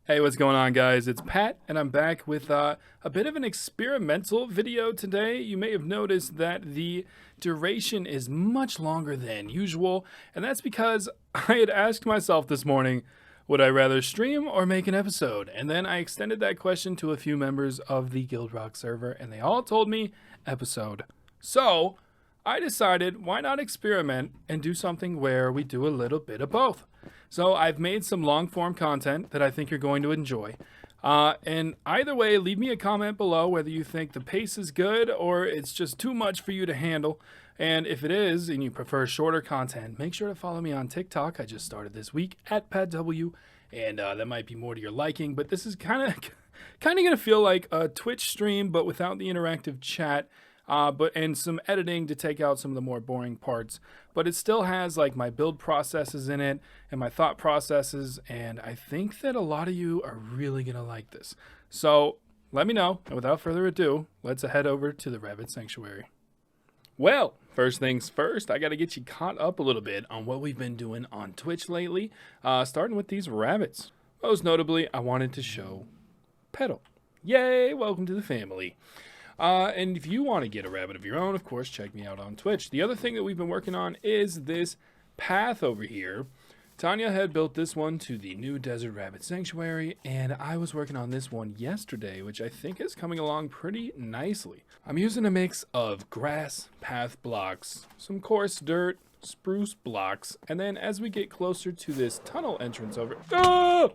Hey, what's going on, guys? It's Pat, and I'm back with a bit of an experimental video today. You may have noticed that the duration is much longer than usual, and that's because I had asked myself this morning, would I rather stream or make an episode? And then I extended that question to a few members of the GuildRock server, and they all told me episode. So I decided, why not experiment and do something where we do a little bit of both? So I've made some long form content that I think you're going to enjoy. And either way, leave me a comment below whether you think the pace is good or it's just too much for you to handle. And if it is, and you prefer shorter content, make sure to follow me on TikTok. I just started this week at PatW, and that might be more to your liking. But this is kind of going to feel like a Twitch stream, but without the interactive chat. And some editing to take out some of the more boring parts, but it still has like my build processes in it and my thought processes, and I think that a lot of you are really gonna like this. So let me know, and without further ado, let's head over to the Rabbit Sanctuary. Well, first things first, I gotta get you caught up a little bit on what we've been doing on Twitch lately, starting with these rabbits. Most notably, I wanted to show Petal. Yay, welcome to the family. And if you want to get a rabbit of your own, of course, check me out on Twitch. The other thing that we've been working on is this path over here. Tanya had built this one to the new Desert Rabbit Sanctuary, and I was working on this one yesterday, which I think is coming along pretty nicely. I'm using a mix of grass path blocks, some coarse dirt, spruce blocks, and then as we get closer to this tunnel entrance over... Oh!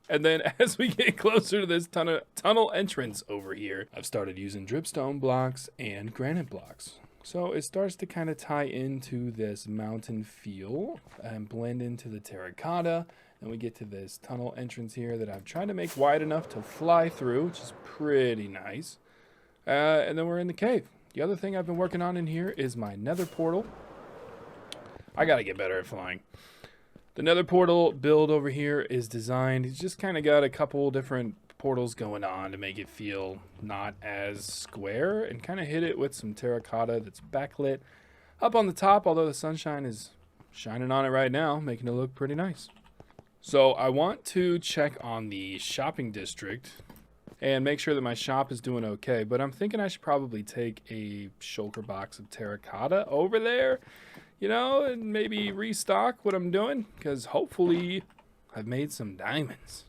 And then as we get closer to this tunnel entrance over here, I've started using dripstone blocks and granite blocks. So it starts to kind of tie into this mountain feel and blend into the terracotta. And we get to this tunnel entrance here that I've tried to make wide enough to fly through, which is pretty nice. And then we're in the cave. The other thing I've been working on in here is my Nether Portal. I gotta get better at flying. The Nether Portal build over here is designed, it's just kind of got a couple different portals going on to make it feel not as square, and kind of hit it with some terracotta that's backlit up on the top, although the sunshine is shining on it right now, making it look pretty nice. So I want to check on the shopping district and make sure that my shop is doing okay, but I'm thinking I should probably take a shulker box of terracotta over there, you know, and maybe restock what I'm doing, because hopefully I've made some diamonds.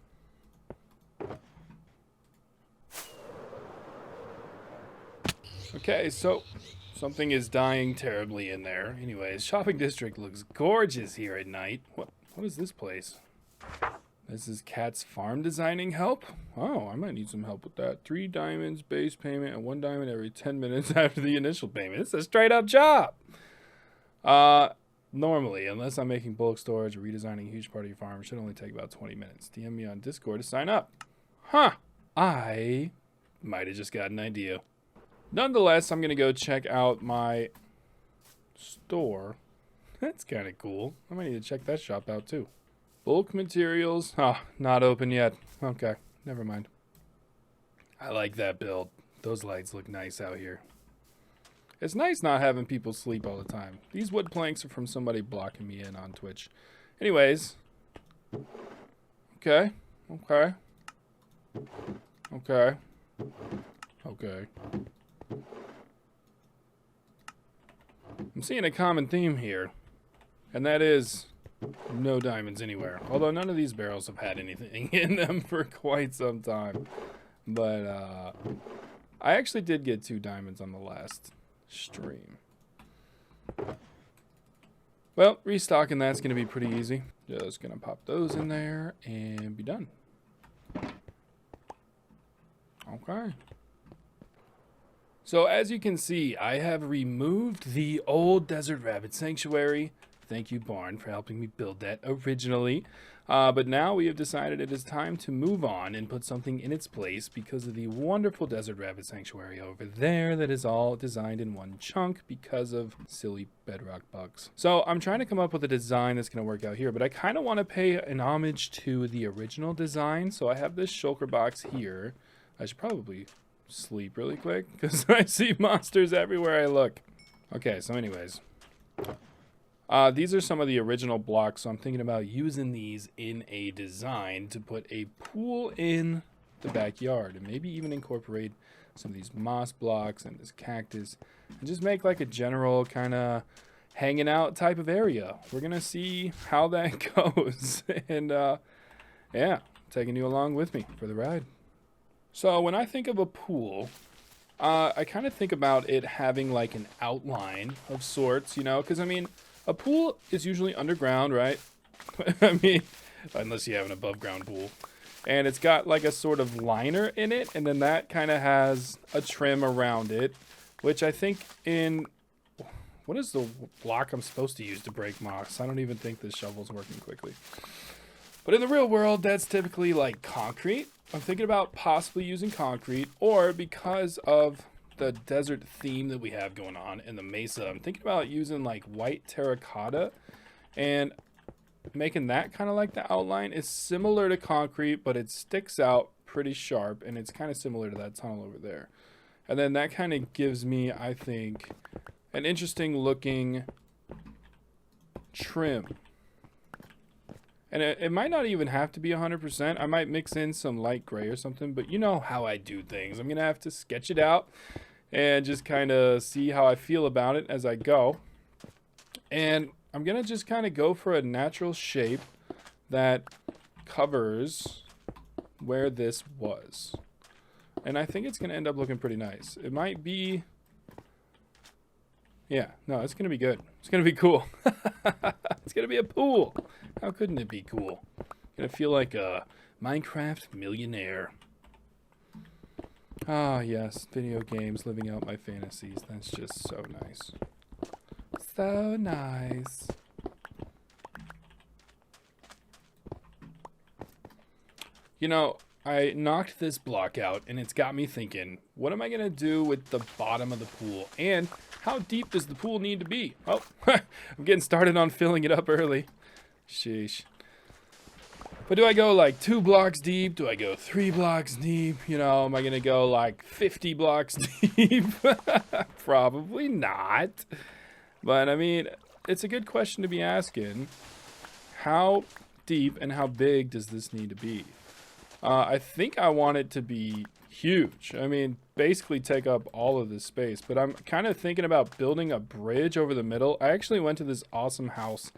Okay, so something is dying terribly in there. Anyways, shopping district looks gorgeous here at night. What is this place? This is Cat's farm designing help? Oh, I might need some help with that. 3 diamonds base payment and 1 diamond every 10 minutes after the initial payment. It's a straight up job. Normally, unless I'm making bulk storage or redesigning a huge part of your farm, it should only take about 20 minutes. DM me on Discord to sign up. Huh. I might have just got an idea. Nonetheless, I'm going to go check out my store. That's kind of cool. I might need to check that shop out too. Bulk materials. Oh, not open yet. Okay, never mind. I like that build. Those lights look nice out here. It's nice not having people sleep all the time. These wood planks are from somebody blocking me in on Twitch. Anyways. Okay. Okay. Okay. Okay. I'm seeing a common theme here. And that is no diamonds anywhere. Although none of these barrels have had anything in them for quite some time. But I actually did get 2 diamonds on the last stream. Well, restocking that's going to be pretty easy. Just going to pop those in there and be done. Okay. So as you can see, I have removed the old Desert Rabbit Sanctuary. Thank you, Barn, for helping me build that originally. But now we have decided it is time to move on and put something in its place because of the wonderful Desert Rabbit Sanctuary over there that is all designed in one chunk because of silly bedrock bugs. So I'm trying to come up with a design that's going to work out here, but I kind of want to pay an homage to the original design. So I have this shulker box here. I should probably sleep really quick because I see monsters everywhere I look. Okay, so anyways. These are some of the original blocks, so I'm thinking about using these in a design to put a pool in the backyard, and maybe even incorporate some of these moss blocks and this cactus, and just make like a general kind of hanging out type of area. We're gonna see how that goes, and yeah, taking you along with me for the ride. So when I think of a pool, I kind of think about it having like an outline of sorts, you know, because I mean, a pool is usually underground, right? I mean, unless you have an above ground pool. And it's got like a sort of liner in it, and then that kind of has a trim around it, which I think in... What is the block I'm supposed to use to break moss? I don't even think this shovel's working quickly. But in the real world, that's typically like concrete. I'm thinking about possibly using concrete, or because of the desert theme that we have going on in the mesa, I'm thinking about using like white terracotta and making that kind of like the outline. Is similar to concrete, but it sticks out pretty sharp, and it's kind of similar to that tunnel over there. And then that kind of gives me, I think, an interesting looking trim. And it might not even have to be 100%. I might mix in some light gray or something, but you know how I do things. I'm going to have to sketch it out and just kind of see how I feel about it as I go. And I'm going to just kind of go for a natural shape that covers where this was. And I think it's going to end up looking pretty nice. It might be... Yeah, no, it's going to be good. It's going to be cool. It's going to be a pool. How couldn't it be cool? Going to feel like a Minecraft millionaire. Ah, yes, video games, living out my fantasies. That's just so nice. So nice. You know, I knocked this block out, and it's got me thinking, what am I going to do with the bottom of the pool? And how deep does the pool need to be? Oh, I'm getting started on filling it up early. Sheesh. But do I go like 2 blocks deep? Do I go 3 blocks deep? You know, am I going to go like 50 blocks deep? Probably not. But I mean, it's a good question to be asking. How deep and how big does this need to be? I think I want it to be huge. I mean, basically take up all of this space. But I'm kind of thinking about building a bridge over the middle. I actually went to this awesome house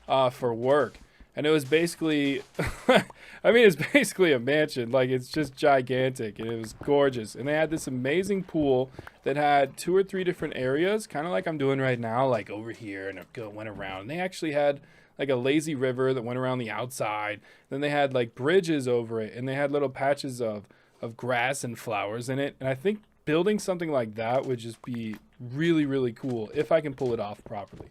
for work. And it was basically, I mean, it's basically a mansion. Like, it's just gigantic, and it was gorgeous. And they had this amazing pool that had 2 or 3 different areas, kind of like I'm doing right now, like over here, and it went around. And they actually had like a lazy river that went around the outside. Then they had like bridges over it, and they had little patches of grass and flowers in it. And I think building something like that would just be really, really cool if I can pull it off properly.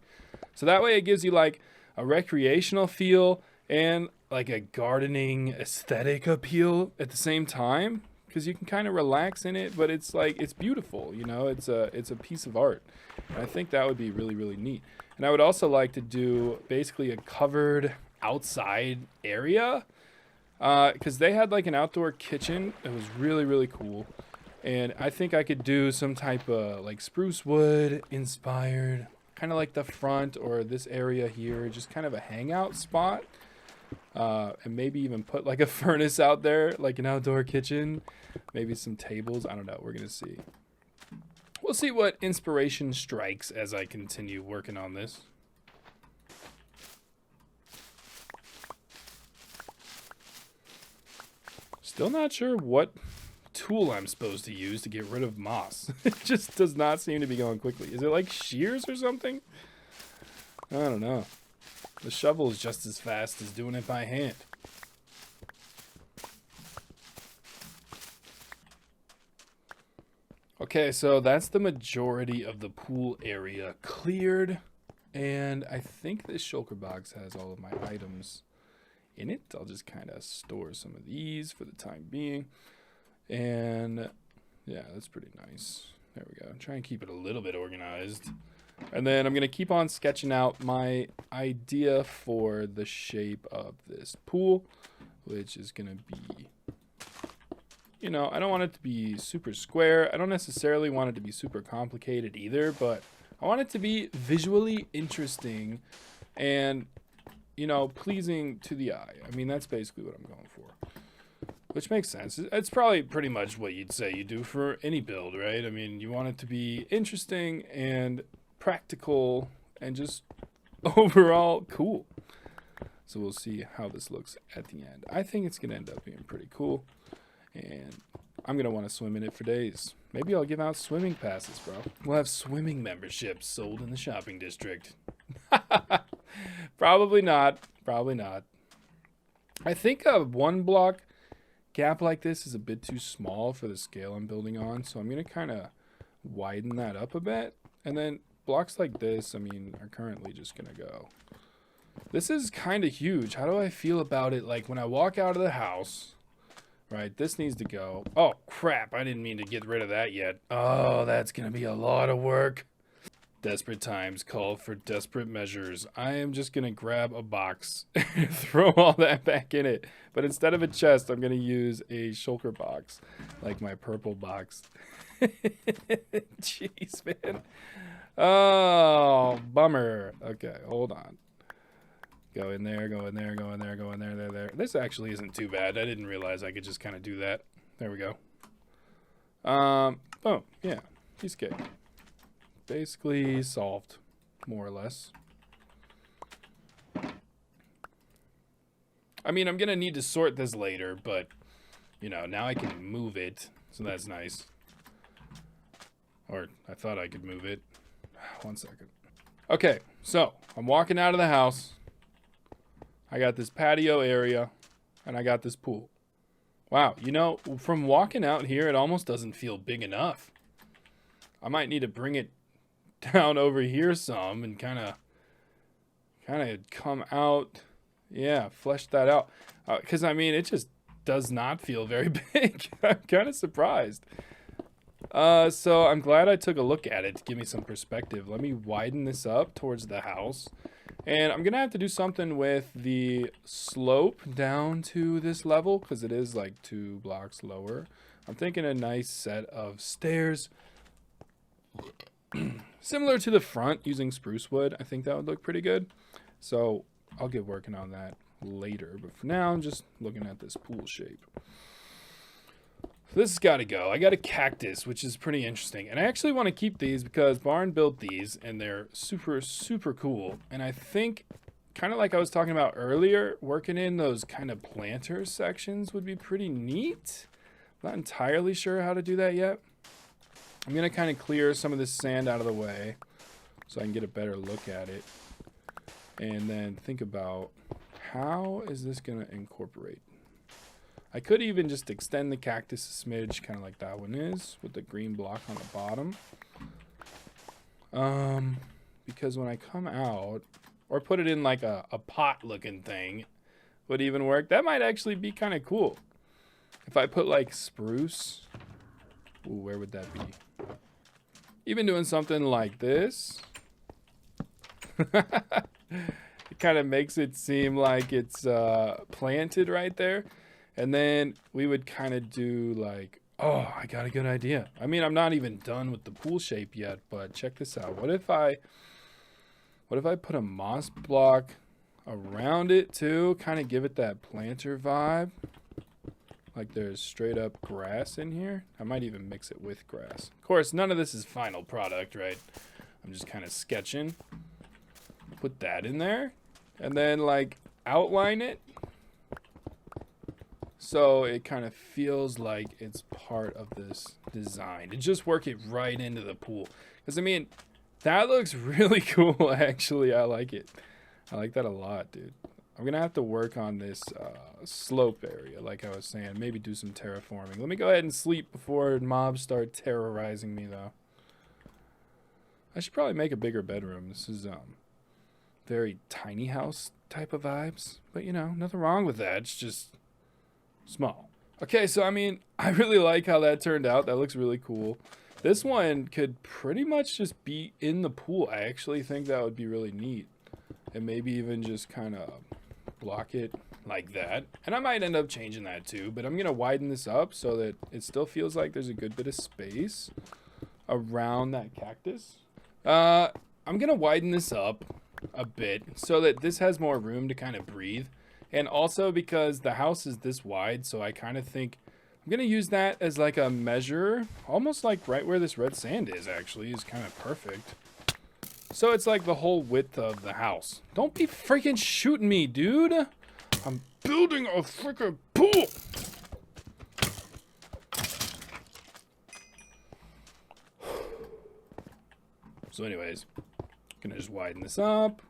So that way it gives you like a recreational feel and like a gardening aesthetic appeal at the same time, because you can kind of relax in it, but it's like, it's beautiful, you know, it's a piece of art. And I think that would be really, really neat. And I would also like to do basically a covered outside area, because they had like an outdoor kitchen that was really, really cool. And I think I could do some type of like spruce wood inspired, kind of like the front or this area here, just kind of a hangout spot. And maybe even put like a furnace out there, like an outdoor kitchen, maybe some tables. I don't know. We're going to see. We'll see what inspiration strikes as I continue working on this. Still not sure what tool I'm supposed to use to get rid of moss. It just does not seem to be going quickly. Is it like shears or something? I don't know. The shovel is just as fast as doing it by hand. Okay, so that's the majority of the pool area cleared. And I think this shulker box has all of my items in it. I'll just kind of store some of these for the time being. And yeah, that's pretty nice. There we go. I'm trying to keep it a little bit organized. And then I'm going to keep on sketching out my idea for the shape of this pool, which is going to be, you know, I don't want it to be super square. I don't necessarily want it to be super complicated either, but I want it to be visually interesting and, you know, pleasing to the eye. I mean, that's basically what I'm going for. Which makes sense. It's probably pretty much what you'd say you do for any build, right? I mean, you want it to be interesting and practical and just overall cool. So we'll see how this looks at the end. I think it's going to end up being pretty cool. And I'm going to want to swim in it for days. Maybe I'll give out swimming passes, bro. We'll have swimming memberships sold in the shopping district. Probably not. Probably not. I think a 1 block gap like this is a bit too small for the scale I'm building on. So I'm going to kind of widen that up a bit. And then blocks like this, I mean, are currently just going to go. This is kind of huge. How do I feel about it? Like when I walk out of the house, right, this needs to go. Oh, crap. I didn't mean to get rid of that yet. Oh, that's going to be a lot of work. Desperate times call for desperate measures. I am just going to grab a box and throw all that back in it. But instead of a chest, I'm going to use a shulker box, like my purple box. Jeez, man. Oh, bummer. Okay, hold on. Go in there, go in there, go in there, go in there, there. This actually isn't too bad. I didn't realize I could just kind of do that. There we go. Boom. Yeah, piece of cake. Basically solved, more or less. I mean, I'm going to need to sort this later, but, you know, now I can move it, so that's nice. Or I thought I could move it. 1 second. Okay, so I'm walking out of the house. I got this patio area, and I got this pool. Wow, you know, from walking out here, it almost doesn't feel big enough. I might need to bring it down over here some and kind of come out. Yeah, flesh that out. Because, I mean, it just does not feel very big. I'm kind of surprised. So I'm glad I took a look at it to give me some perspective. Let me widen this up towards the house. And I'm going to have to do something with the slope down to this level because it is like 2 blocks lower. I'm thinking a nice set of stairs. Similar to the front using spruce wood. I think that would look pretty good. So I'll get working on that later. But for now, I'm just looking at this pool shape. So this has got to go. I got a cactus, which is pretty interesting. And I actually want to keep these because Barn built these and they're super, super cool. And I think, kind of like I was talking about earlier, working in those kind of planter sections would be pretty neat. I'm not entirely sure how to do that yet. I'm going to kind of clear some of this sand out of the way so I can get a better look at it. And then think about how is this going to incorporate. I could even just extend the cactus a smidge, kind of like that one is, with the green block on the bottom. Because when I come out, or put it in like a pot-looking thing, would even work. That might actually be kind of cool. If I put like spruce, ooh, where would that be? Even doing something like this. It kind of makes it seem like it's planted right there. And then we would kind of do like, oh, I got a good idea. I mean, I'm not even done with the pool shape yet, but check this out. What if I put a moss block around it too? Kind of give it that planter vibe. Like there's straight up grass in here. I might even mix it with grass. Of course, none of this is final product, right? I'm just kind of sketching. Put that in there. And then like outline it. So it kind of feels like it's part of this design. And just work it right into the pool. Because, I mean, that looks really cool, actually. I like it. I like that a lot, dude. I'm going to have to work on this slope area, like I was saying. Maybe do some terraforming. Let me go ahead and sleep before mobs start terrorizing me, though. I should probably make a bigger bedroom. This is very tiny house type of vibes. But, you know, nothing wrong with that. It's just small. Okay, so I mean, I really like how that turned out. That looks really cool. This one could pretty much just be in the pool. I actually think that would be really neat. And maybe even just kind of block it like that. And I might end up changing that too, but I'm going to widen this up so that it still feels like there's a good bit of space around that cactus. I'm gonna widen this up a bit so that this has more room to kind of breathe. And also because the house is this wide, so I kind of think I'm gonna use that as like a measure, almost like right where this red sand is actually, is kind of perfect. So it's like the whole width of the house. Don't be freaking shooting me, dude. I'm building a freaking pool. So anyways, gonna just widen this up.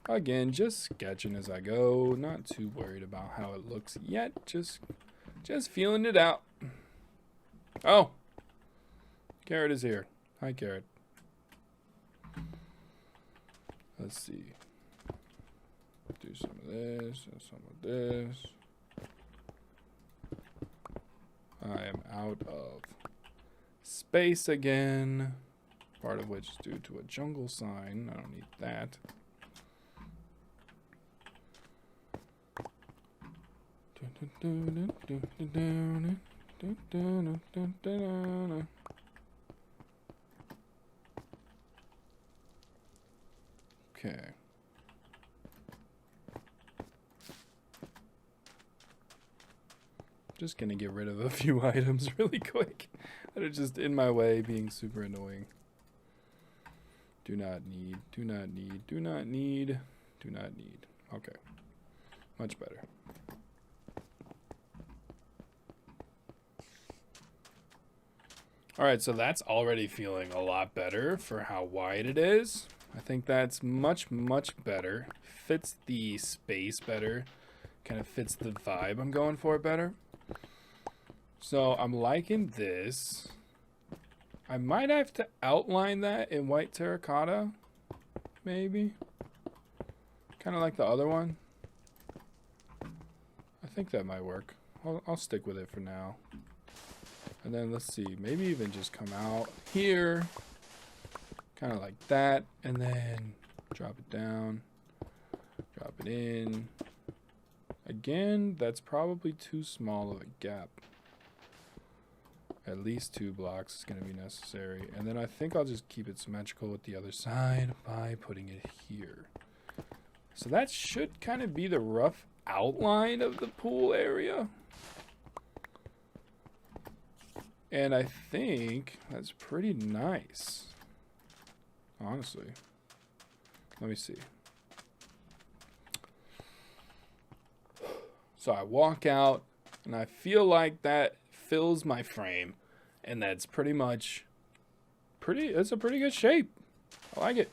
Again, just sketching as I go. Not too worried about how it looks yet. Just feeling it out. Oh, Carrot is here. Hi, Carrot. Let's see. Do some of this and some of this. I am out of space again. Part of which is due to a jungle sign. I don't need that. Okay. Just gonna get rid of a few items really quick that are just in my way, being super annoying. Do not need, do not need, do not need, do not need. Okay. Much better. Alright, so that's already feeling a lot better for how wide it is. I think that's much, much better. Fits the space better. Kind of fits the vibe I'm going for better. So I'm liking this. I might have to outline that in white terracotta. Maybe. Kind of like the other one. I think that might work. I'll stick with it for now. And then let's see, maybe even just come out here, kind of like that, and then drop it down, drop it in. Again, that's probably too small of a gap. At least 2 blocks is going to be necessary. And then I think I'll just keep it symmetrical with the other side by putting it here. So that should kind of be the rough outline of the pool area. And I think that's pretty nice, honestly. Let me see. So I walk out, and I feel like that fills my frame, and that's pretty much it's a pretty good shape. I like it.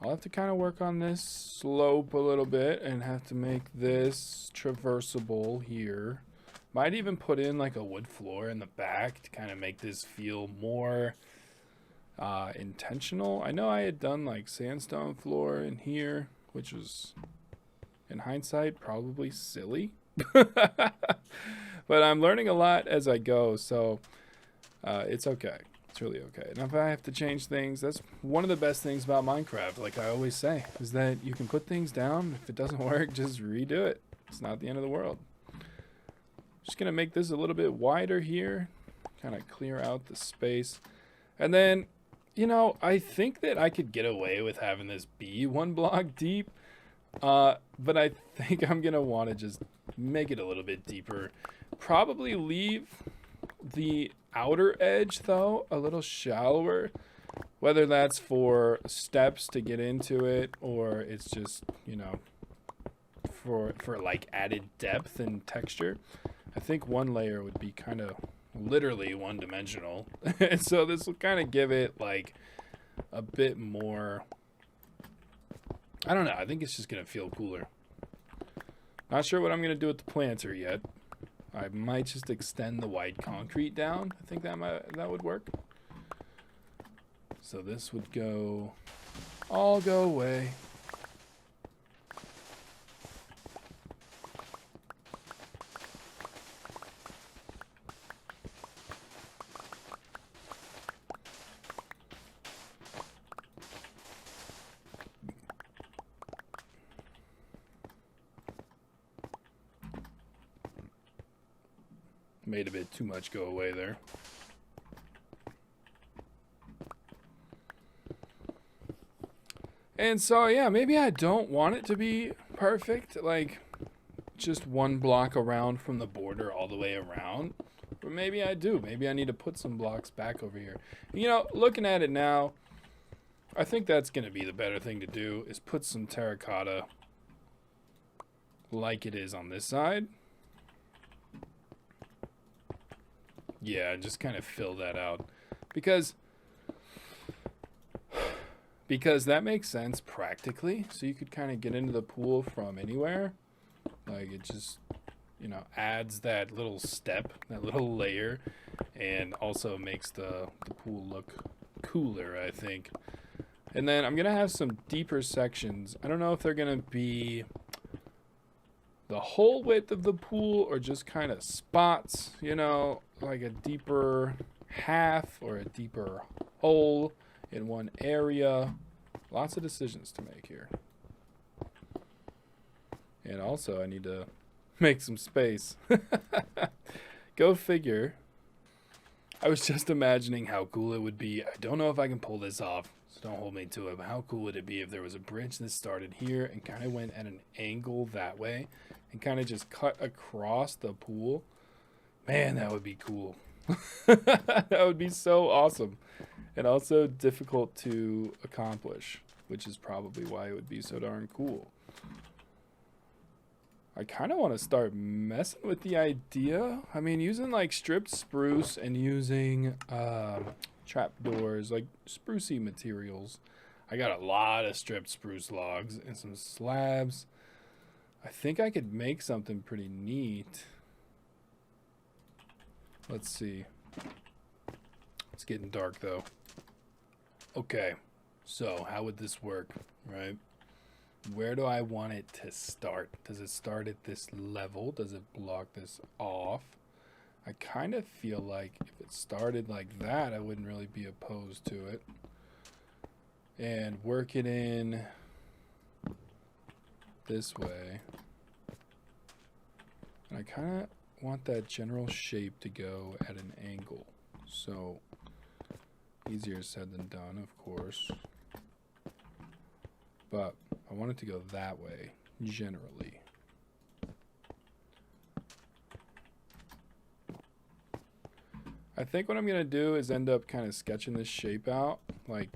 I'll have to kind of work on this slope a little bit and have to make this traversable here. Might even put in like a wood floor in the back to kind of make this feel more intentional. I know I had done like sandstone floor in here, which was in hindsight probably silly. But I'm learning a lot as I go, so it's okay. It's really okay. And if I have to change things, that's one of the best things about Minecraft, like I always say, is that you can put things down. If it doesn't work, just redo it. It's not the end of the world. Just gonna make this a little bit wider here, kind of clear out the space. And then, you know, I think that I could get away with having this be 1 block deep, but I think I'm gonna want to just make it a little bit deeper. Probably leave the outer edge though a little shallower, whether that's for steps to get into it or it's just, you know, for like added depth and texture. I think 1 layer would be kind of literally one-dimensional. And so this will kind of give it like a bit more, I don't know, I think it's just going to feel cooler. Not sure what I'm going to do with the planter yet. I might just extend the white concrete down. I think that would work. So this would all go away. Made a bit too much go away there. And so, yeah, maybe I don't want it to be perfect, like just one block around from the border all the way around. Or maybe I do. Maybe I need to put some blocks back over here. You know, looking at it now, I think that's going to be the better thing to do, is put some terracotta like it is on this side. Yeah, just kind of fill that out. Because that makes sense practically. So you could kind of get into the pool from anywhere. Like it just, you know, adds that little step, that little layer, and also makes the pool look cooler, I think. And then I'm going to have some deeper sections. I don't know if they're going to be the whole width of the pool or just kind of spots, you know, like a deeper half or a deeper hole in one area. Lots of decisions to make here. And also I need to make some space. Go figure. I was just imagining how cool it would be. I don't know if I can pull this off, so don't hold me to it, but how cool would it be if there was a bridge that started here and kind of went at an angle that way and kind of just cut across the pool? Man, that would be cool. That would be so awesome. And also difficult to accomplish, which is probably why it would be so darn cool. I kind of want to start messing with the idea. I mean, using like stripped spruce and using trapdoors, like sprucey materials. I got a lot of stripped spruce logs and some slabs. I think I could make something pretty neat. Let's see. It's getting dark though. Okay, so how would this work, right? Where do I want it to start? Does it start at this level? Does it block this off? I kind of feel like if it started like that, I wouldn't really be opposed to it. And work it in this way. And I kind of want that general shape to go at an angle. So, easier said than done, of course. But I want it to go that way, generally. I think what I'm going to do is end up kind of sketching this shape out, like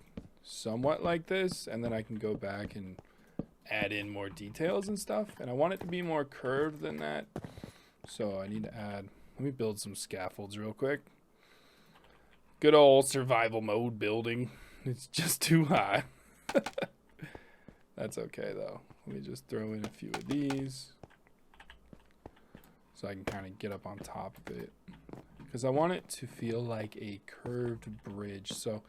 somewhat like this, and then I can go back and add in more details and stuff. And I want it to be more curved than that. So I need to add, let me build some scaffolds real quick. Good old survival mode building. It's just too high. That's okay though. Let me just throw in a few of these so I can kind of get up on top of it, because I want it to feel like a curved bridge. So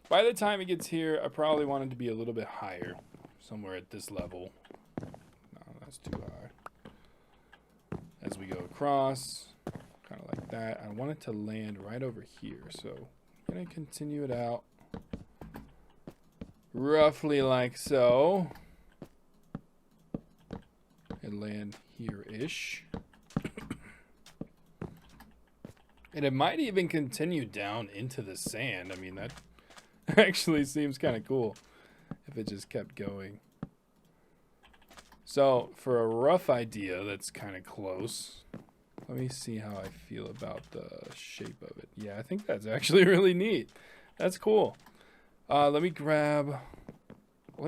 by the time it gets here, I probably want it to be a little bit higher, somewhere at this level. No, that's too high. As we go across, kind of like that. I want it to land right over here. So I'm going to continue it out roughly like so. And land here-ish. And it might even continue down into the sand. I mean, that actually seems kind of cool if it just kept going. So for a rough idea that's kind of close, let me see how I feel about the shape of it. Yeah, I think that's actually really neat. That's cool. Let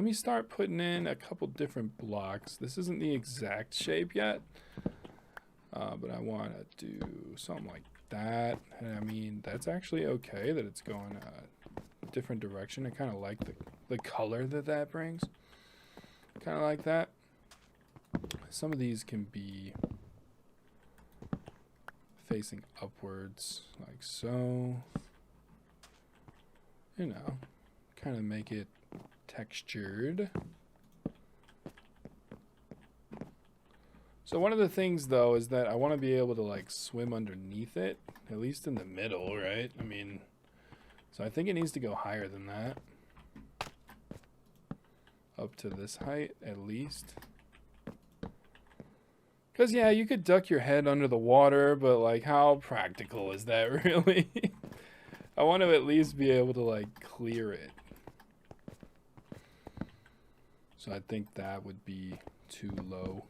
me start putting in a couple different blocks. This isn't the exact shape yet, but I want to do something like that. And I mean, that's actually okay that it's going a different direction. I kind of like the color that brings. Kind of like that. Some of these can be facing upwards, like so. You know, kind of make it textured. So one of the things though is that I want to be able to like swim underneath it, at least in the middle, right? I mean, so I think it needs to go higher than that. Up to this height at least. Because yeah, you could duck your head under the water, but like how practical is that really? I want to at least be able to like clear it. So I think that would be too low.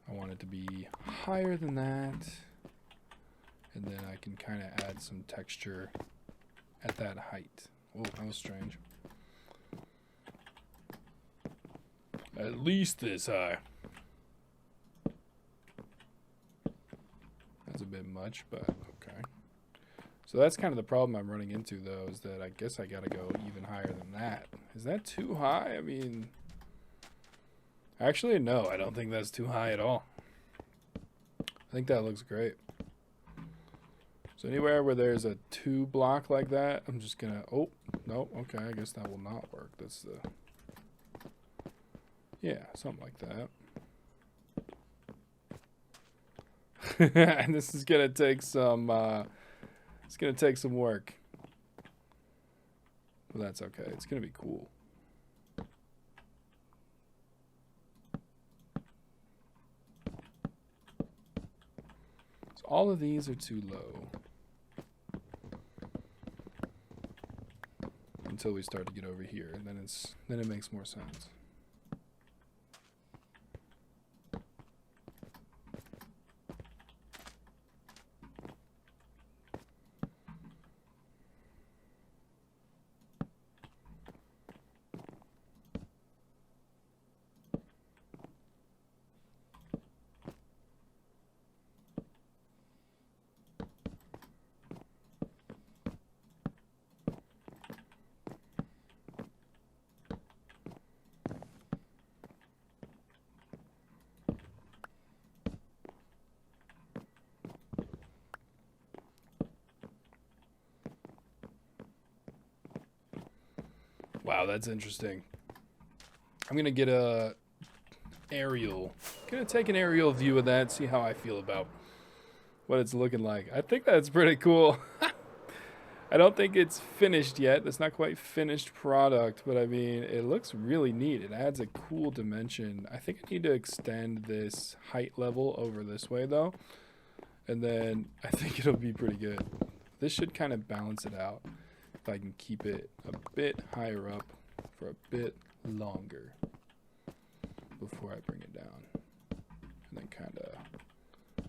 I want it to be higher than that. And then I can kind of add some texture at that height. Oh, that was strange. At least this high. That's a bit much, but okay. So that's kind of the problem I'm running into, though, is that I guess I gotta go even higher than that. Is that too high? I mean, actually, no, I don't think that's too high at all. I think that looks great. So anywhere where there's a 2 block like that, I'm just gonna, oh, no, okay, I guess that will not work. That's the, yeah, something like that. And this is gonna take some, it's gonna take some work. But that's okay, it's gonna be cool. So all of these are too low. Until we start to get over here, and then it makes more sense. Wow, that's interesting. I'm gonna get a aerial. Gonna take an aerial view of that, see how I feel about what it's looking like. I think that's pretty cool. I don't think it's finished yet. It's not quite finished product, but I mean, it looks really neat. It adds a cool dimension. I think I need to extend this height level over this way though, and then I think it'll be pretty good. This should kind of balance it out. If I can keep it a bit higher up for a bit longer before I bring it down. And then kind of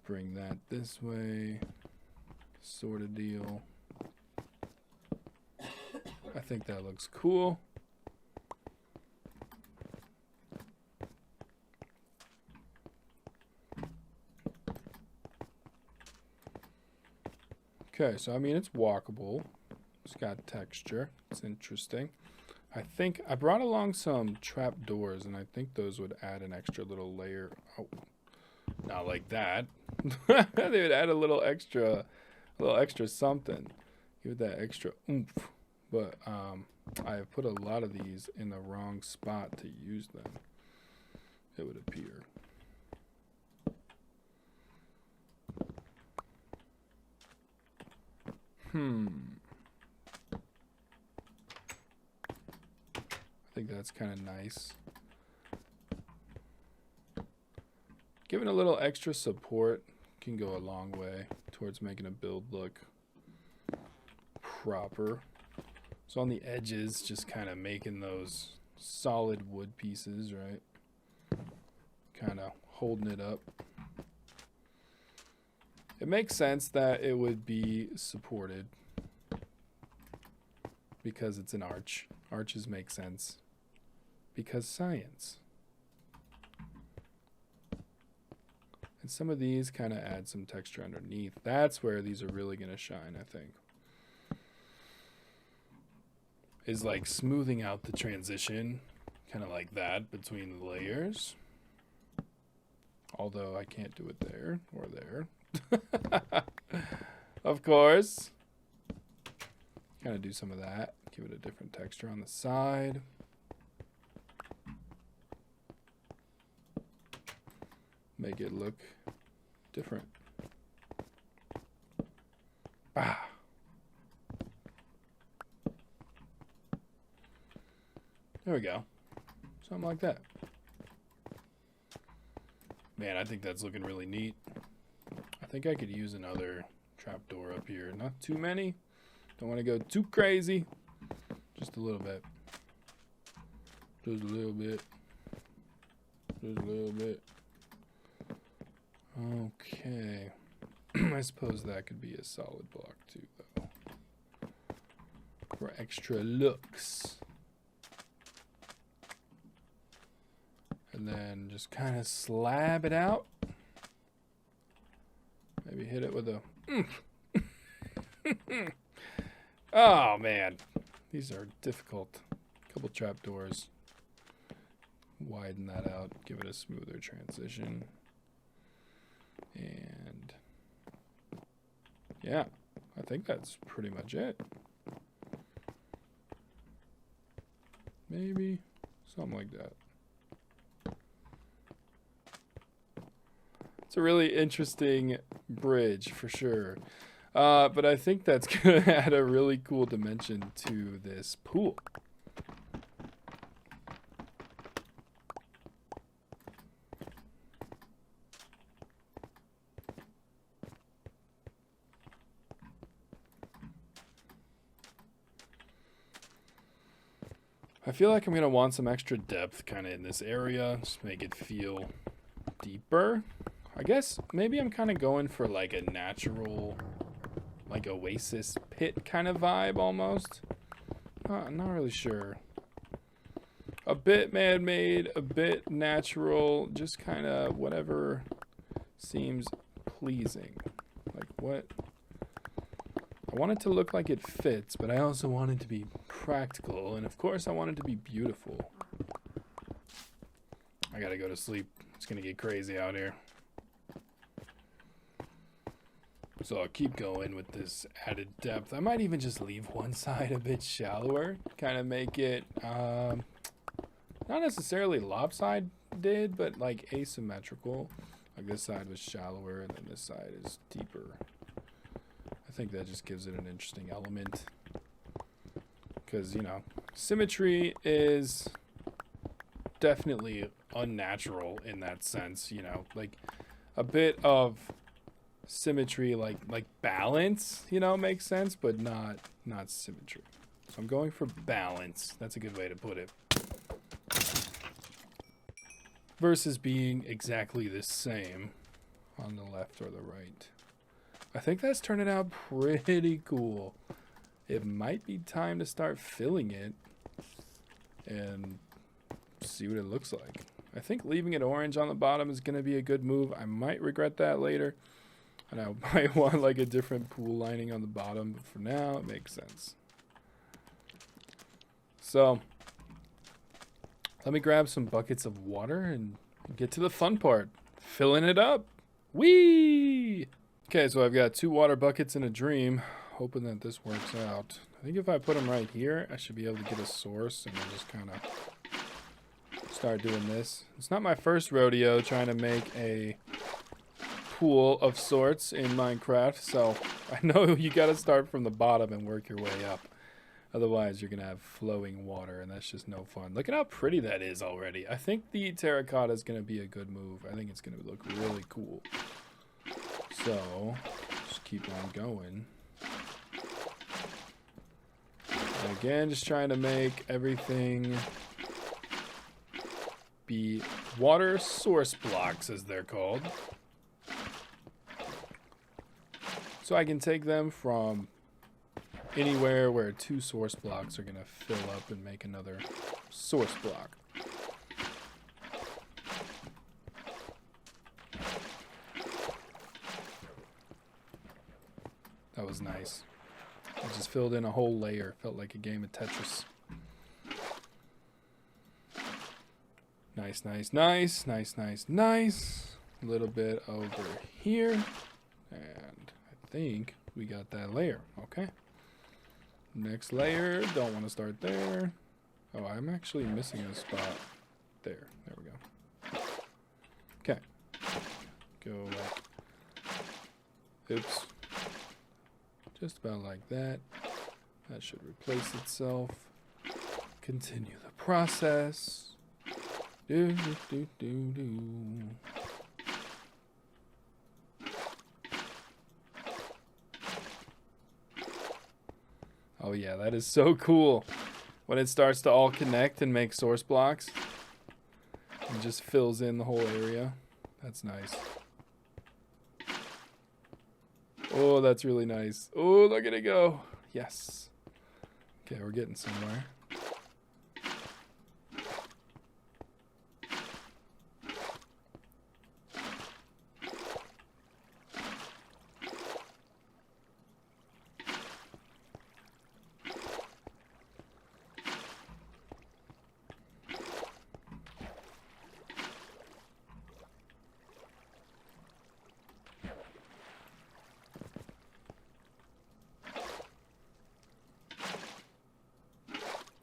bring that this way, sort of deal. I think that looks cool. Okay, so I mean, it's walkable. It's got texture. It's interesting. I think I brought along some trap doors, and I think those would add an extra little layer. Oh, not like that. They would add a little extra something. Give it that extra oomph. But I have put a lot of these in the wrong spot to use them, it would appear. I think that's kind of nice. Giving a little extra support can go a long way towards making a build look proper. So on the edges, just kind of making those solid wood pieces, right? Kind of holding it up. It makes sense that it would be supported because it's an arch. Arches make sense because science. And some of these kind of add some texture underneath. That's where these are really going to shine, I think. Is like smoothing out the transition, kind of like that between the layers. Although I can't do it there or there. Of course. Kind of do some of that. Give it a different texture on the side. Make it look different. Ah. There we go. Something like that. Man, I think that's looking really neat. I think I could use another trapdoor up here. Not too many. Don't want to go too crazy. Just a little bit. Just a little bit. Just a little bit. Okay. I suppose that could be a solid block too, though. For extra looks. And then just kind of slab it out. Maybe hit it with a... Oh, man. These are difficult. Couple trapdoors. Widen that out. Give it a smoother transition. And... yeah, I think that's pretty much it. Maybe something like that. It's a really interesting bridge for sure. But I think that's going to add a really cool dimension to this pool. I feel like I'm going to want some extra depth kind of in this area. Just make it feel deeper. I guess maybe I'm kind of going for like a natural, like oasis pit kind of vibe almost. I'm not really sure. A bit man-made, a bit natural, just kind of whatever seems pleasing. Like what? I want it to look like it fits, but I also want it to be practical, and of course I want it to be beautiful. I gotta go to sleep. It's gonna get crazy out here. So I'll keep going with this added depth. I might even just leave one side a bit shallower. Kind of make it, not necessarily lopsided, but like asymmetrical. Like this side was shallower and then this side is deeper. I think that just gives it an interesting element. Because, you know, symmetry is definitely unnatural in that sense, you know. Like a bit of symmetry, like balance, you know, makes sense, but not symmetry. So I'm going for balance. That's a good way to put it. Versus being exactly the same on the left or the right. I think that's turning out pretty cool. It might be time to start filling it and see what it looks like. I think leaving it orange on the bottom is going to be a good move. I might regret that later. And I might want like a different pool lining on the bottom, but for now it makes sense. So let me grab some buckets of water and get to the fun part. Filling it up. Whee! Okay, so I've got 2 water buckets in a dream. Hoping that this works out. I think if I put them right here, I should be able to get a source and then just kind of start doing this. It's not my first rodeo trying to make a pool of sorts in Minecraft, so I know you got to start from the bottom and work your way up. Otherwise, you're going to have flowing water, and that's just no fun. Look at how pretty that is already. I think the terracotta is going to be a good move. I think it's going to look really cool. So, just keep on going. And again, just trying to make everything be water source blocks, as they're called. So I can take them from anywhere where 2 source blocks are going to fill up and make another source block. That was nice. I just filled in a whole layer. Felt like a game of Tetris. Nice, nice, nice, nice, nice, nice. A little bit over here. And I think we got that layer. Okay. Next layer. Don't want to start there. Oh, I'm actually missing a spot. There. There we go. Okay. Go like... oops. Just about like that. That should replace itself. Continue the process. Do, do, do, do, do. Oh yeah, that is so cool. when it starts to all connect and make source blocks. It just fills in the whole area. That's nice. Oh, that's really nice. Oh, look at it go. Yes. Okay, we're getting somewhere.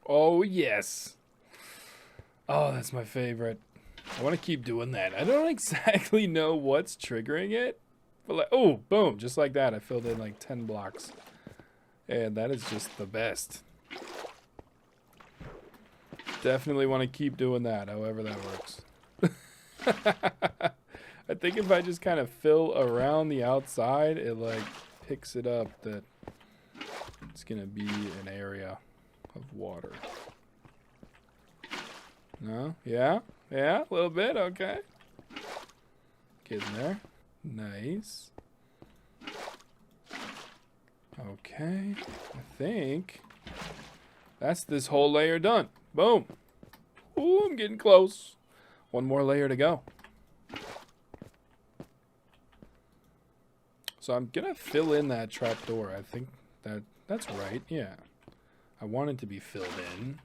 Oh, yes. Oh, that's my favorite. I want to keep doing that. I don't exactly know what's triggering it. But like, oh, boom. Just like that. I filled in like 10 blocks. And that is just the best. Definitely want to keep doing that, however that works. I think if I just kind of fill around the outside, it like picks it up that it's going to be an area of water. No? Yeah? Yeah? A little bit? Okay. Getting there. Nice. Okay. I think that's this whole layer done. Boom. Ooh, I'm getting close. One more layer to go. So I'm gonna fill in that trapdoor. I think that's right. Yeah. I want it to be filled in.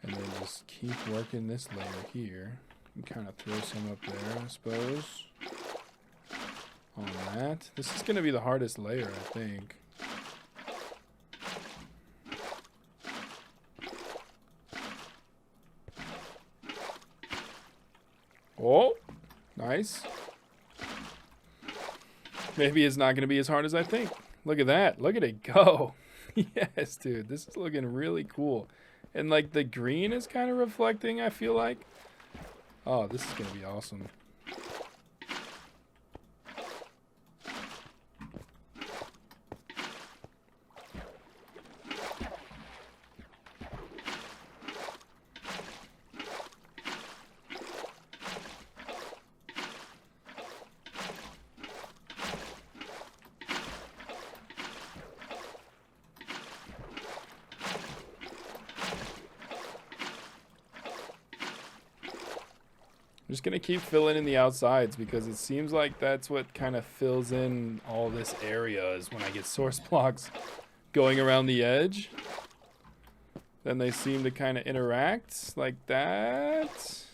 And then just keep working this layer here. And kind of throw some up there, I suppose. On that. This is going to be the hardest layer, I think. Oh, nice. Maybe it's not going to be as hard as I think. Look at that. Look at it go. Yes, dude. This is looking really cool. And like the green is kind of reflecting, I feel like. Oh, this is going to be awesome. I'm just going to keep filling in the outsides because it seems like that's what kind of fills in all this area is when I get source blocks going around the edge. Then they seem to kind of interact like that.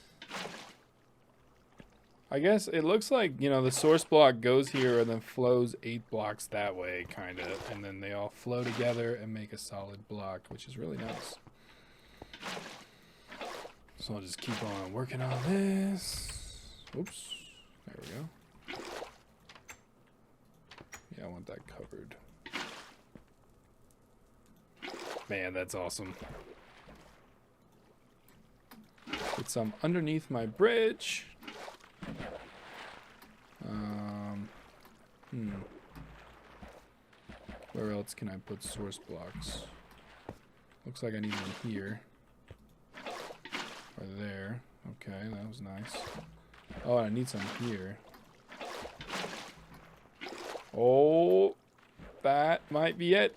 I guess it looks like, you know, the source block goes here and then flows 8 blocks that way, kind of. And then they all flow together and make a solid block, which is really nice. So I'll just keep on working on this. Oops. There we go. Yeah, I want that covered. Man, that's awesome. Put some underneath my bridge. Where else can I put source blocks? Looks like I need one here. Or there. Okay, that was nice. Oh, I need some here. Oh, that might be it.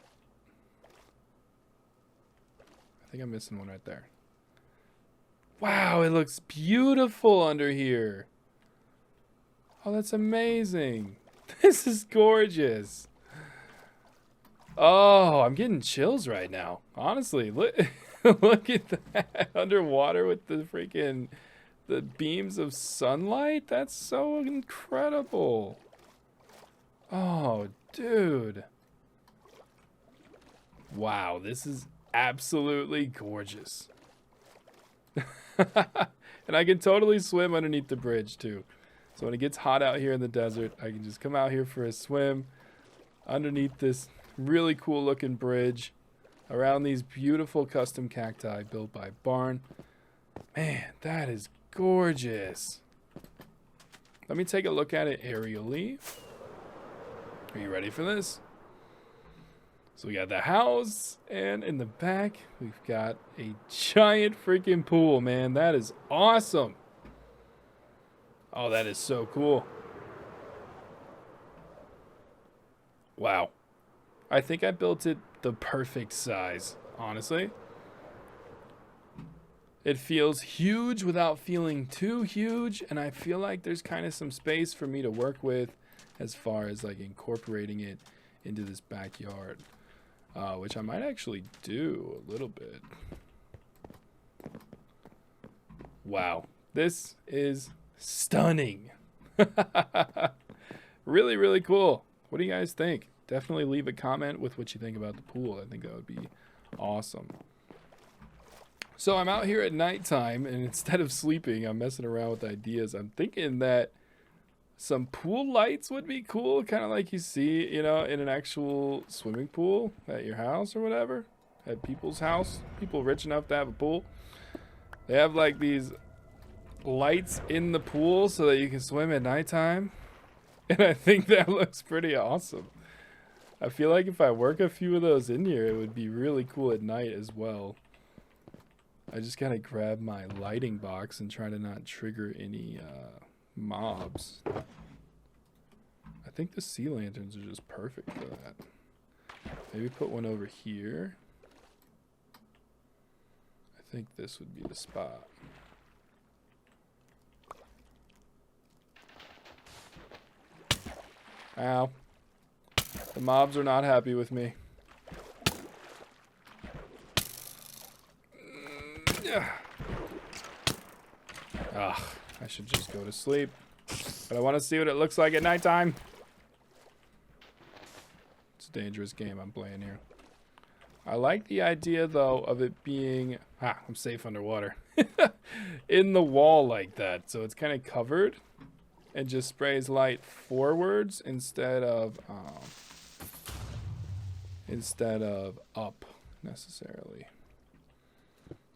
I think I'm missing one right there. Wow, it looks beautiful under here. Oh, that's amazing. This is gorgeous. Oh, I'm getting chills right now. Honestly, look, look at that. Underwater with the freaking the beams of sunlight. That's so incredible. Oh, dude. Wow, this is absolutely gorgeous. And I can totally swim underneath the bridge too. So when it gets hot out here in the desert, I can just come out here for a swim underneath this really cool looking bridge around these beautiful custom cacti built by Barn. Man, that is gorgeous. Let me take a look at it aerially. Are you ready for this? So we got the house, and in the back, we've got a giant freaking pool, man. That is awesome. Oh, that is so cool. Wow. I think I built it the perfect size, honestly. It feels huge without feeling too huge, and I feel like there's kind of some space for me to work with as far as like incorporating it into this backyard. Which I might actually do a little bit. Wow, this is stunning. Really, really cool. What do you guys think? Definitely leave a comment with what you think about the pool. I think that would be awesome. So I'm out here at nighttime, and instead of sleeping, I'm messing around with ideas. I'm thinking that some pool lights would be cool, kind of like you see, you know, in an actual swimming pool at your house or whatever. At people's house, people rich enough to have a pool. They have like these lights in the pool so that you can swim at nighttime. And I think that looks pretty awesome. I feel like if I work a few of those in here, it would be really cool at night as well. I just gotta grab my lighting box and try to not trigger any mobs. I think the sea lanterns are just perfect for that. Maybe put one over here. I think this would be the spot. Ow. The mobs are not happy with me. Ugh, I should just go to sleep. But I want to see what it looks like at nighttime. It's a dangerous game I'm playing here. I like the idea, though, of it being... I'm safe underwater. In the wall like that. So it's kind of covered. And just sprays light forwards instead of up, necessarily.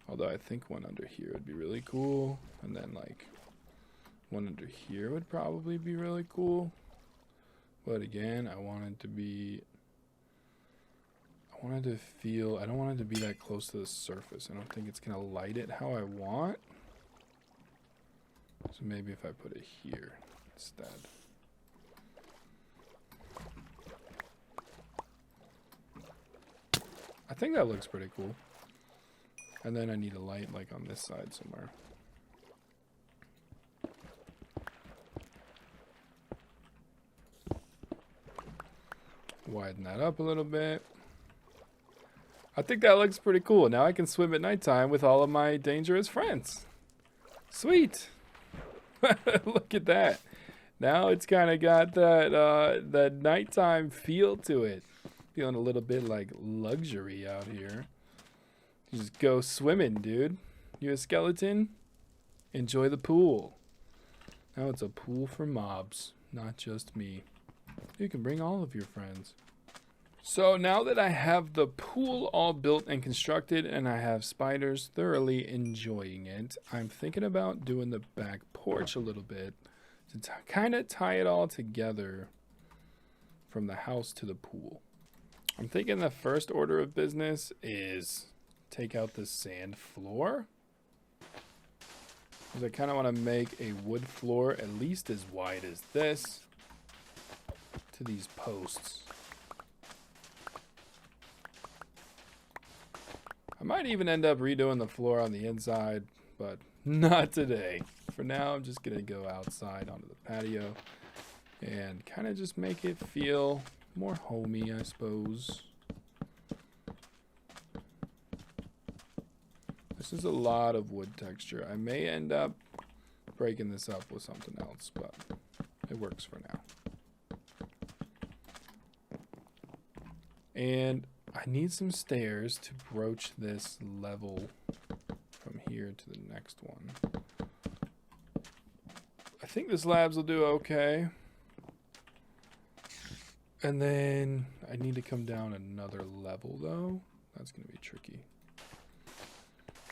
Although I think one under here would be really cool. And then, like... one under here would probably be really cool. But again, I want it to be... I want it to feel... I don't want it to be that close to the surface. I don't think it's going to light it how I want. So maybe if I put it here instead. I think that looks pretty cool. And then I need a light like on this side somewhere. Widen that up a little bit. I think that looks pretty cool. Now I can swim at nighttime with all of my dangerous friends. Sweet. Look at that. Now it's kind of got that nighttime feel to it. Feeling a little bit like luxury out here. You just go swimming, dude. You a skeleton? Enjoy the pool. Now it's a pool for mobs, not just me. You can bring all of your friends. So now that I have the pool all built and constructed and I have spiders thoroughly enjoying it, I'm thinking about doing the back porch a little bit to kind of tie it all together from the house to the pool. I'm thinking the first order of business is take out this sand floor. Because I kind of want to make a wood floor at least as wide as this to these posts. I might even end up redoing the floor on the inside, but not today. For now, I'm just going to go outside onto the patio and kind of just make it feel more homey, I suppose. This is a lot of wood texture. I may end up breaking this up with something else, but it works for now. And I need some stairs to broach this level from here to the next one. I think the slabs will do okay. And then I need to come down another level though. That's going to be tricky.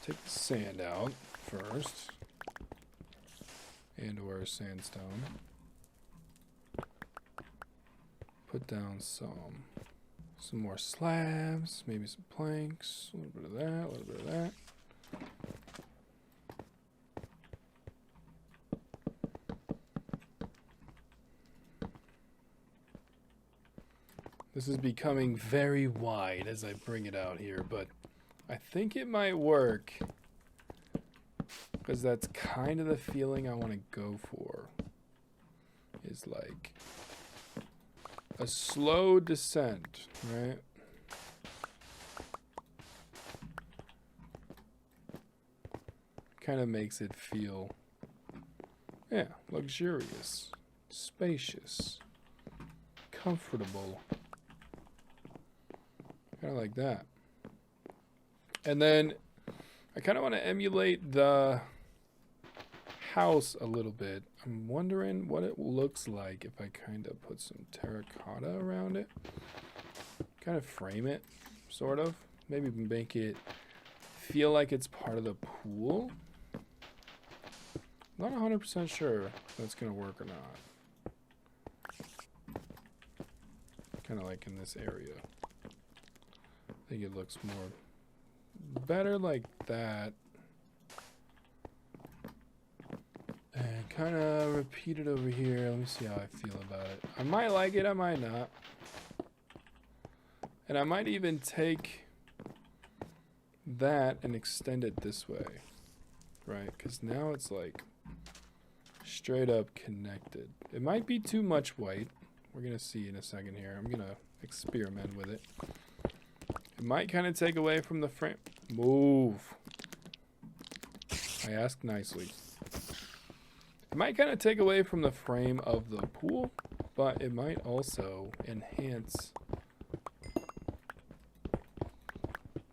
Take the sand out first. And or sandstone. Put down some Some more slabs, maybe some planks, a little bit of that, a little bit of that. This is becoming very wide as I bring it out here, but I think it might work because that's kind of the feeling I want to go for. Is like a slow descent, right? Kind of makes it feel, yeah, luxurious, spacious, comfortable. Kind of like that. And then I kind of want to emulate the house a little bit. I'm wondering what it looks like if I kind of put some terracotta around it. Kind of frame it, sort of. Maybe make it feel like it's part of the pool. Not 100% sure if that's going to work or not. Kind of like in this area. I think it looks more better like that. And kind of repeat it over here. Let me see how I feel about it. I might like it, I might not. And I might even take that and extend it this way. Right? Because now it's like straight up connected. It might be too much white. We're going to see in a second here. I'm going to experiment with it. It might kind of take away from the frame. Move. I asked nicely. It might kind of take away from the frame of the pool, but it might also enhance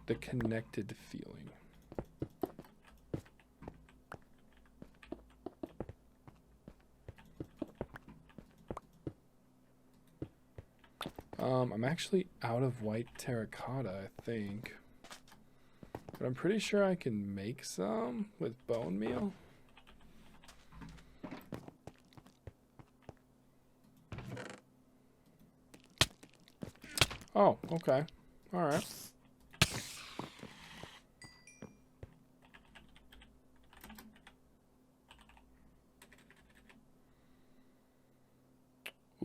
the connected feeling. I'm actually out of white terracotta, I think. But I'm pretty sure I can make some with bone meal. Oh, okay. All right.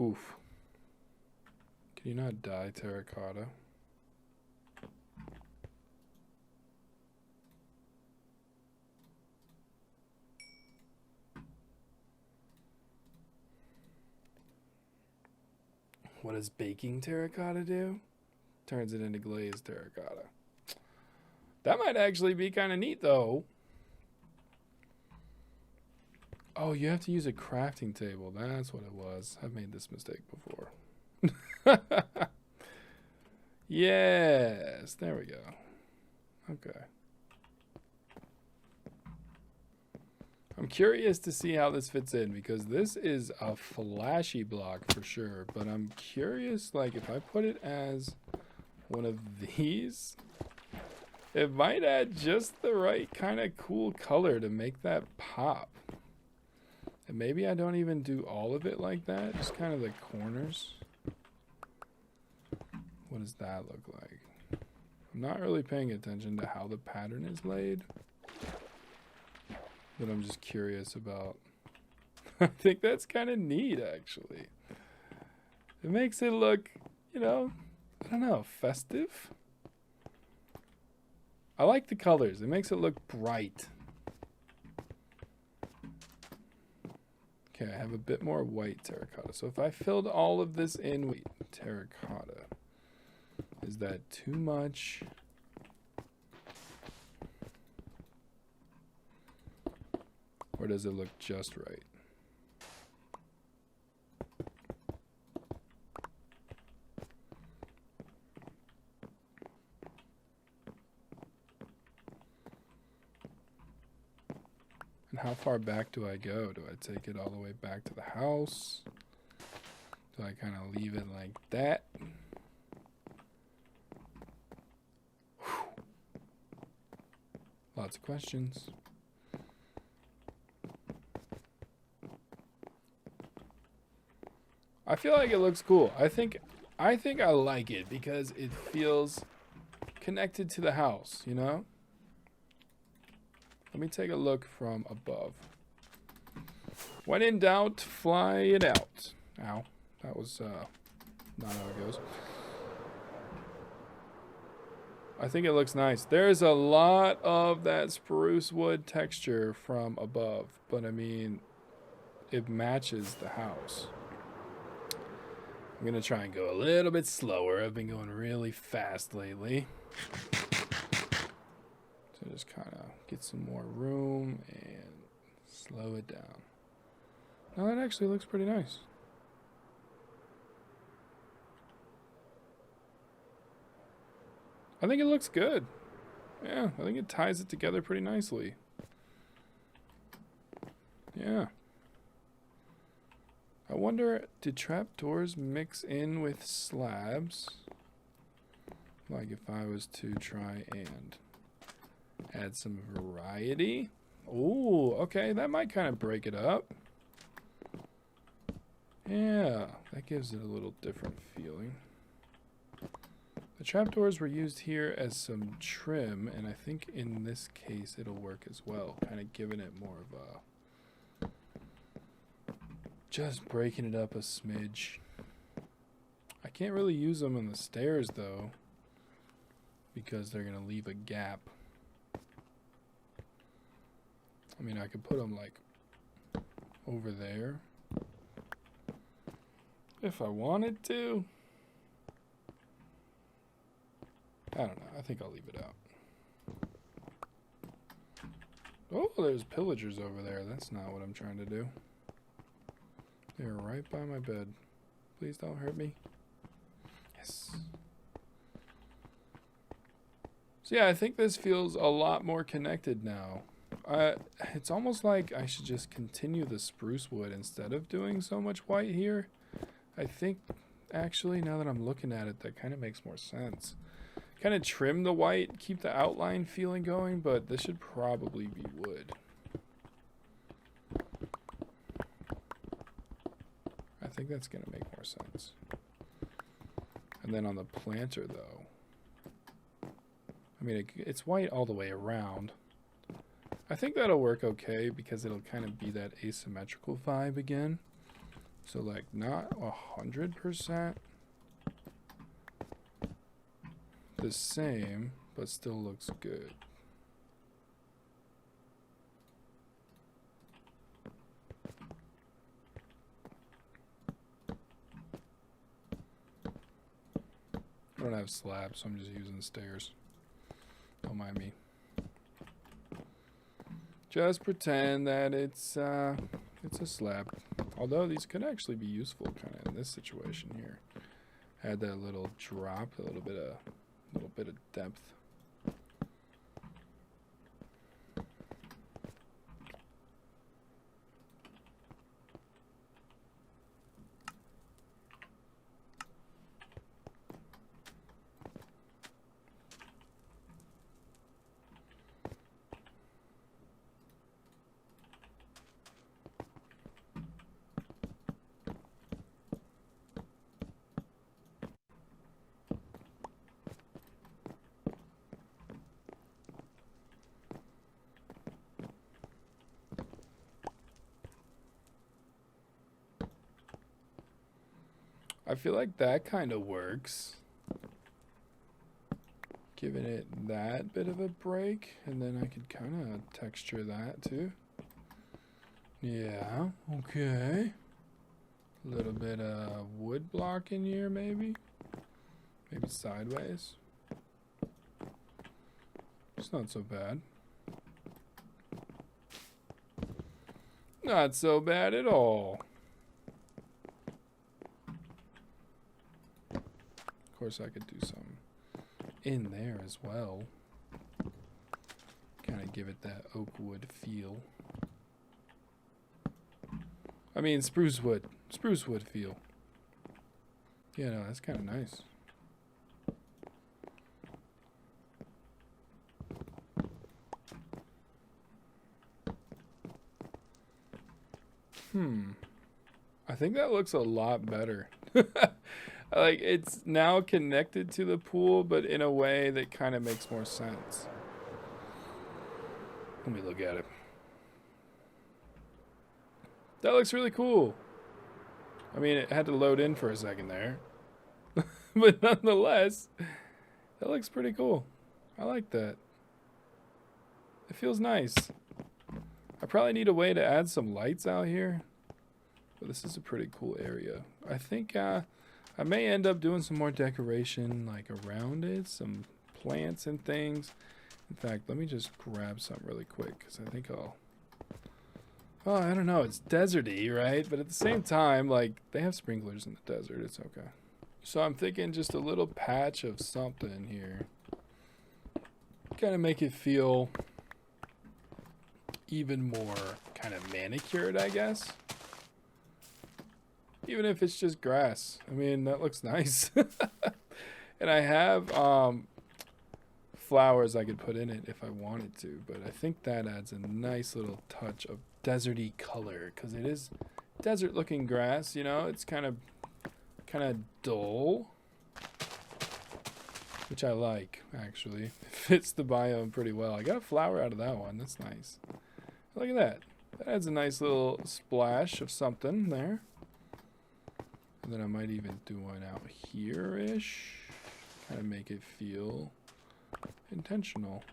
Oof. Can you not dye terracotta? What does baking terracotta do? Turns it into glazed terracotta. That might actually be kind of neat, though. Oh, you have to use a crafting table. That's what it was. I've made this mistake before. Yes, there we go. Okay. I'm curious to see how this fits in because this is a flashy block for sure, but I'm curious, like, if I put it as one of these, it might add just the right kind of cool color to make that pop. And maybe I don't even do all of it like that, just kind of the corners. What does that look like? I'm not really paying attention to how the pattern is laid, but I'm just curious about. I think that's kind of neat, actually. It makes it look, you know, I don't know, festive. I like the colors. It makes it look bright. Okay, I have a bit more white terracotta. So if I filled all of this in with terracotta, is that too much? Or does it look just right? And how far back do I go? Do I take it all the way back to the house? Do I kind of leave it like that? Lots of questions. I feel like it looks cool. I think I think I like it because it feels connected to the house, you know? Let me take a look from above. When in doubt, fly it out. Ow. That was not how it goes. I think it looks nice. There's a lot of that spruce wood texture from above, but I mean, it matches the house. I'm gonna try and go a little bit slower. I've been going really fast lately. So just kind of get some more room and slow it down. No, that actually looks pretty nice. I think it looks good. Yeah, I think it ties it together pretty nicely. Yeah. I wonder, do trapdoors mix in with slabs? Like if I was to try and add some variety. Ooh, okay, that might kind of break it up. Yeah, that gives it a little different feeling. The trapdoors were used here as some trim, and I think in this case it'll work as well, kind of giving it more of a... just breaking it up a smidge. I can't really use them on the stairs though, because they're going to leave a gap. I mean, I could put them like over there if I wanted to. I don't know. I think I'll leave it out. Oh, there's pillagers over there. That's not what I'm trying to do. They're right by my bed. Please don't hurt me. Yes. So yeah, I think this feels a lot more connected now. It's almost like I should just continue the spruce wood instead of doing so much white here. I think, actually, now that I'm looking at it, that kind of makes more sense. Kind of trim the white, keep the outline feeling going, but this should probably be wood. I think that's going to make more sense. And then on the planter, though, I mean, it's white all the way around. I think that'll work okay because it'll kind of be that asymmetrical vibe again. So, like, not 100% the same, but still looks good. I don't have slabs, so I'm just using stairs. Don't mind me. Just pretend that it's a slab. Although these could actually be useful kind of in this situation here. Add that little drop, a little bit of depth. I feel like that kind of works. Giving it that bit of a break, and then I could kind of texture that too. Yeah, okay. A little bit of wood block in here, maybe. Maybe sideways. It's not so bad. Not so bad at all. Of course, I could do some in there as well. Kind of give it that oak wood feel. I mean, spruce wood feel. Yeah, no, that's kind of nice. I think that looks a lot better. Like, it's now connected to the pool, but in a way that kind of makes more sense. Let me look at it. That looks really cool. I mean, it had to load in for a second there. But nonetheless, that looks pretty cool. I like that. It feels nice. I probably need a way to add some lights out here. But this is a pretty cool area. I think I may end up doing some more decoration like around it. Some plants and things. In fact, let me just grab some really quick because I think I'll... Oh, I don't know. It's deserty, right? But at the same time, like, they have sprinklers in the desert. It's okay. So I'm thinking just a little patch of something here. Kind of make it feel even more kind of manicured, I guess. Even if it's just grass. I mean, that looks nice. And I have flowers I could put in it if I wanted to. But I think that adds a nice little touch of deserty color. Because it is desert looking grass, you know. It's kind of dull. Which I like, actually. It fits the biome pretty well. I got a flower out of that one. That's nice. Look at that. That adds a nice little splash of something there. And then I might even do one out here-ish. Kind of make it feel intentional.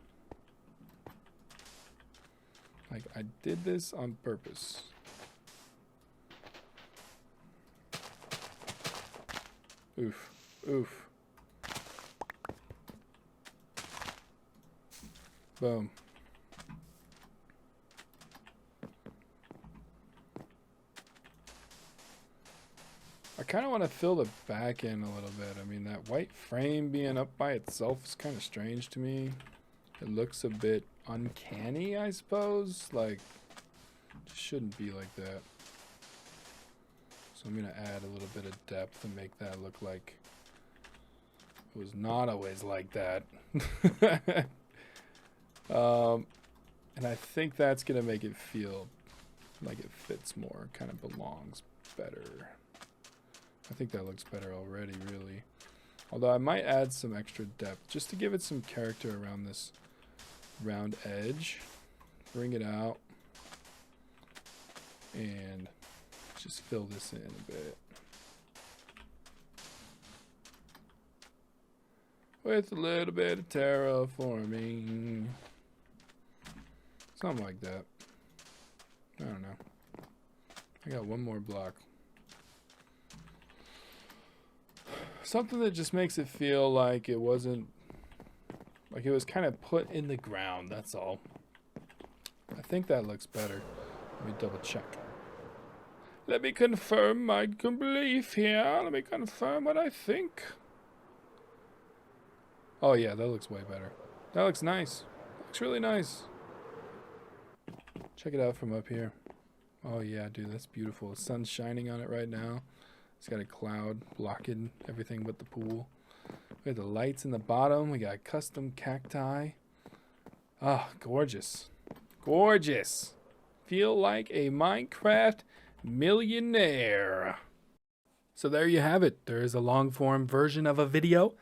Like I did this on purpose. Oof. Oof. Boom. I kind of want to fill the back in a little bit. I mean, that white frame being up by itself is kind of strange to me. It looks a bit uncanny, I suppose. Like, it shouldn't be like that. So I'm going to add a little bit of depth and make that look like it was not always like that. And I think that's going to make it feel like it fits more, kind of belongs better. I think that looks better already, really. Although I might add some extra depth just to give it some character around this round edge. Bring it out. And just fill this in a bit. With a little bit of terraforming. Something like that. I don't know. I got one more block. Something that just makes it feel like it wasn't, like it was kind of put in the ground, that's all. I think that looks better. Let me double check. Let me confirm my belief here. Let me confirm what I think. Oh yeah, that looks way better. That looks nice. That looks really nice. Check it out from up here. Oh yeah, dude, that's beautiful. The sun's shining on it right now. It's got a cloud blocking everything but the pool. We have the lights in the bottom. We got custom cacti. Ah, gorgeous. Gorgeous. Feel like a Minecraft millionaire. So there you have it. There is a long form version of a video.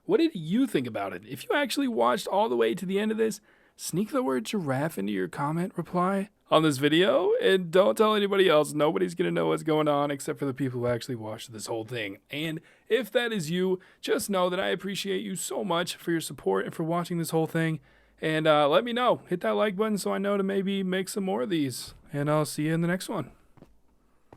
What did you think about it? If you actually watched all the way to the end of this, sneak the word giraffe into your comment reply on this video and don't tell anybody else. Nobody's gonna know what's going on except for the people who actually watched this whole thing. And if that is you, just know that I appreciate you so much for your support and for watching this whole thing. And let me know. Hit that like button so I know to maybe make some more of these. And I'll see you in the next one.